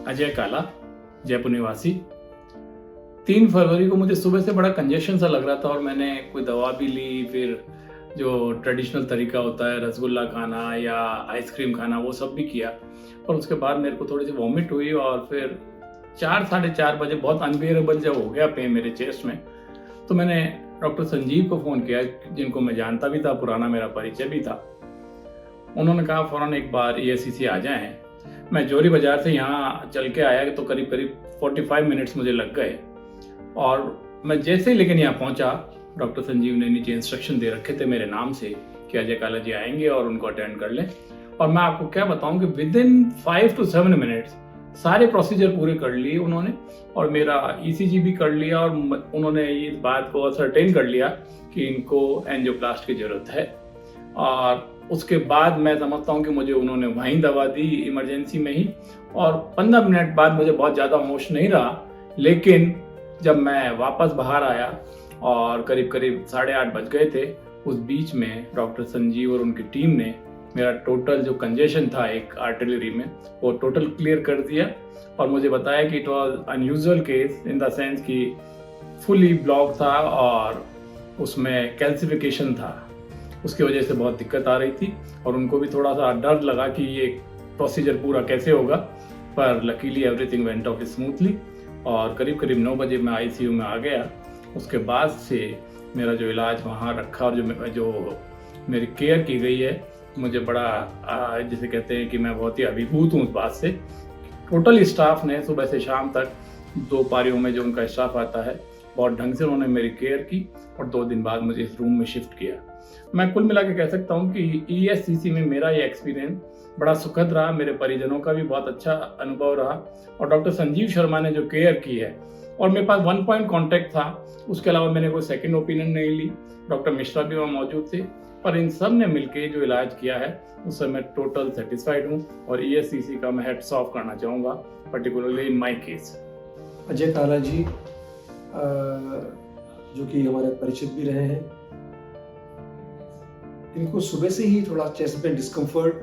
अजय काला, जयपुर निवासी। 3 फरवरी को मुझे सुबह से बड़ा कंजेशन सा लग रहा था और मैंने कोई दवा भी ली, फिर जो ट्रेडिशनल तरीका होता है रसगुल्ला खाना या आइसक्रीम खाना वो सब भी किया। और उसके बाद मेरे को थोड़ी सी वॉमिट हुई और फिर 4 साढ़े 4 बजे बहुत अनबियरेबल जब हो गया पेन मेरे चेस्ट में, तो मैंने डॉक्टर संजीव को फ़ोन किया, जिनको मैं जानता भी था, पुराना मेरा परिचय भी था। उन्होंने कहा फ़ौरन एक बार ESCC आ जाएं। मैं जोरी बाज़ार से यहाँ चल के आया तो करीब 45 मिनट्स मुझे लग गए। और मैं जैसे ही लेकिन यहाँ पहुँचा, डॉक्टर संजीव ने नीचे इंस्ट्रक्शन दे रखे थे मेरे नाम से कि अजय काला जी आएंगे और उनको अटेंड कर लें। और मैं आपको क्या बताऊं कि विदिन 5 to 7 मिनट्स सारे प्रोसीजर पूरे कर लिए उन्होंने, और मेरा ECG भी कर लिया, और उन्होंने इस बात को असरटेन कर लिया कि इनको एंजियोप्लास्ट की ज़रूरत है। और उसके बाद मैं समझता हूँ कि मुझे उन्होंने वहीं दवा दी इमरजेंसी में ही, और 15 मिनट बाद मुझे बहुत ज़्यादा होश नहीं रहा। लेकिन जब मैं वापस बाहर आया और करीब 8:30 बज गए थे, उस बीच में डॉक्टर संजीव और उनकी टीम ने मेरा टोटल जो कंजेशन था एक आर्टिलरी में वो टोटल क्लियर कर दिया। और मुझे बताया कि it was unusual case in the sense कि फुली ब्लॉक था और उसमें कैल्सिफिकेशन था, उसकी वजह से बहुत दिक्कत आ रही थी। और उनको भी थोड़ा सा डर लगा कि ये प्रोसीजर पूरा कैसे होगा, पर luckily everything went of smoothly. और करीब 9 बजे मैं ICU में आ गया। उसके बाद से मेरा जो इलाज वहाँ रखा और जो मेरी केयर की गई है, मुझे बड़ा जिसे कहते हैं कि मैं बहुत ही अभिभूत हूँ उस बात से। टोटल स्टाफ ने सुबह से शाम तक 2 पारियों में जो उनका स्टाफ आता है, बहुत ढंग से उन्होंने मेरी केयर की और 2 दिन बाद मुझे इस रूम में शिफ्ट किया। मैं कुल मिला के कह सकता हूँ कि ESCC में मेरा ये एक्सपीरियंस बड़ा सुखद रहा, मेरे परिजनों का भी बहुत अच्छा अनुभव रहा। और डॉक्टर संजीव शर्मा ने जो केयर की है, और मेरे पास 1 पॉइंट कॉन्टैक्ट था, उसके अलावा मैंने कोई सेकंड ओपिनियन नहीं ली। डॉक्टर मिश्रा भी वहाँ मौजूद थे, पर इन सब ने मिलकर जो इलाज किया है उससे मैं टोटल सेटिस्फाइड हूँ। और ESCC का मैं हैट्स ऑफ करना चाहूँगा, particularly in my case. Ajay काला जी जो कि हमारे परिचित भी रहे हैं, इनको सुबह से ही थोड़ा चेस्ट में डिस्कम्फर्ट,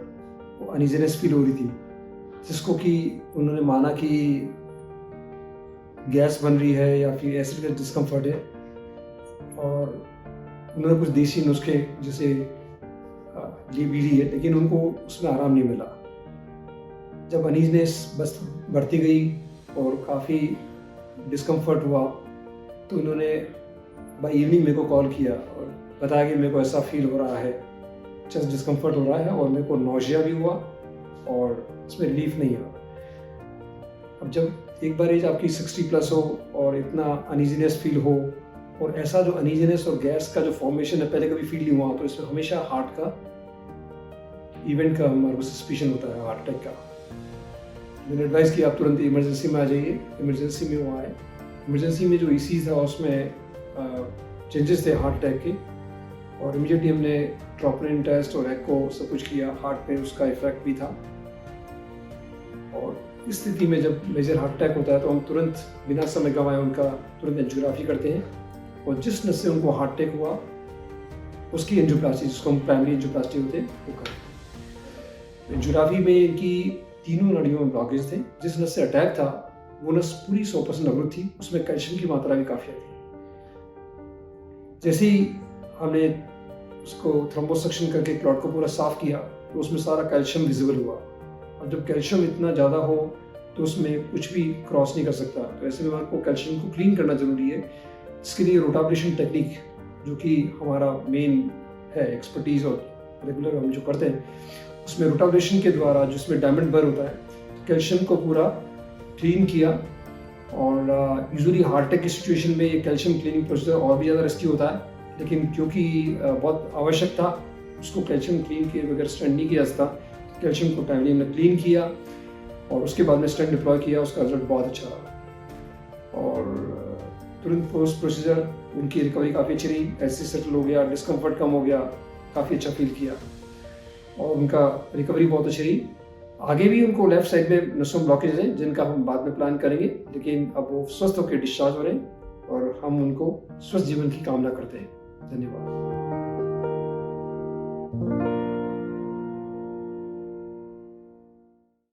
अनइजीनेस फील हो रही थी, जिसको कि उन्होंने माना कि गैस बन रही है या फिर एसिड का डिस्कम्फर्ट है। और उन्होंने कुछ देसी नुस्खे जैसे ली भी ली है, लेकिन उनको उसमें आराम नहीं मिला। जब अनइजीनेस बस बढ़ती गई और काफ़ी डिस्कम्फर्ट हुआ, तो उन्होंने बाय इवनिंग मेरे को कॉल किया और बताया कि मेरे को ऐसा फील हो रहा है, चेस्ट डिस्कम्फर्ट हो रहा है और मेरे को नौजिया भी हुआ और इसमें रिलीफ नहीं हुआ। अब जब एक बार एज आपकी 60 प्लस हो और इतना अनइजीनेस फील हो, और ऐसा जो अनइजीनेस और गैस का जो फॉर्मेशन है पहले कभी फील नहीं हुआ, तो इसमें हमेशा हार्ट का इवेंट का हमारे को सस्पिशन होता है, हार्ट अटैक का। मैंने एडवाइस किया आप तुरंत इमरजेंसी में आ जाइए। इमरजेंसी में वो आए। इमरजेंसी में जो EC था उसमें चेंजेस थे हार्ट अटैक के, और इमीडिएटली हमने ट्रोपोनिन टेस्ट और एको सब कुछ किया। हार्ट पे उसका इफेक्ट भी था। और इस स्थिति में जब मेजर हार्ट अटैक होता है तो हम तुरंत बिना समय गंवाए उनका तुरंत एंजियोग्राफी करते हैं, और जिस नस से उनको हार्ट अटैक हुआ उसकी एंजियोप्लास्टी, जिसको हम प्राइमरी एंजियोप्लास्टी होते हैं, वो करते हैं। एंजियोग्राफी में इनकी तीनों नाड़ियों में ब्लॉकेज थे। जिस नस से अटैक था वो नस पूरी 100% अवरुद्ध थी, उसमें कैल्शियम की मात्रा भी काफ़ी थी। जैसे ही हमने उसको थ्रोम्बोसक्शन करके क्लॉट को पूरा साफ किया तो उसमें सारा कैल्शियम विजिबल हुआ। अब जब कैल्शियम इतना ज़्यादा हो तो उसमें कुछ भी क्रॉस नहीं कर सकता, तो ऐसे में हमारे को कैल्शियम को क्लीन करना जरूरी है। इसके लिए रोटाब्लेशन टेक्निक, जो कि हमारा मेन है एक्सपर्टीज और रेगुलर हम जो करते हैं, उसमें रोटाब्लेशन के द्वारा जिसमें डायमंड बर होता है, कैल्शियम को पूरा क्लीन किया। और यूजुअली हार्ट अटैक की सिचुएशन में ये कैल्शियम क्लीनिंग प्रोसीजर और भी ज़्यादा रिस्की होता है, लेकिन क्योंकि बहुत आवश्यक था, उसको कैल्शियम क्लीन किए बगैर स्टेंट नहीं किया जाता। कैल्शियम को टाइमली हमने क्लीन किया और उसके बाद में स्टेंट डिप्लॉय किया। उसका रिजल्ट बहुत अच्छा रहा और तुरंत पोस्ट प्रोसीजर उनकी रिकवरी काफ़ी अच्छी रही। एसिड सेटल हो गया, डिस्कम्फर्ट कम हो गया, काफ़ी अच्छा फील किया और उनका रिकवरी बहुत अच्छी रही। आगे भी उनको लेफ्ट साइड में नसों ब्लॉकेज हैं जिनका हम बाद में प्लान करेंगे, लेकिन अब वो स्वस्थ होकर डिस्चार्ज हो रहे हैं और हम उनको स्वस्थ जीवन की कामना करते हैं। धन्यवाद।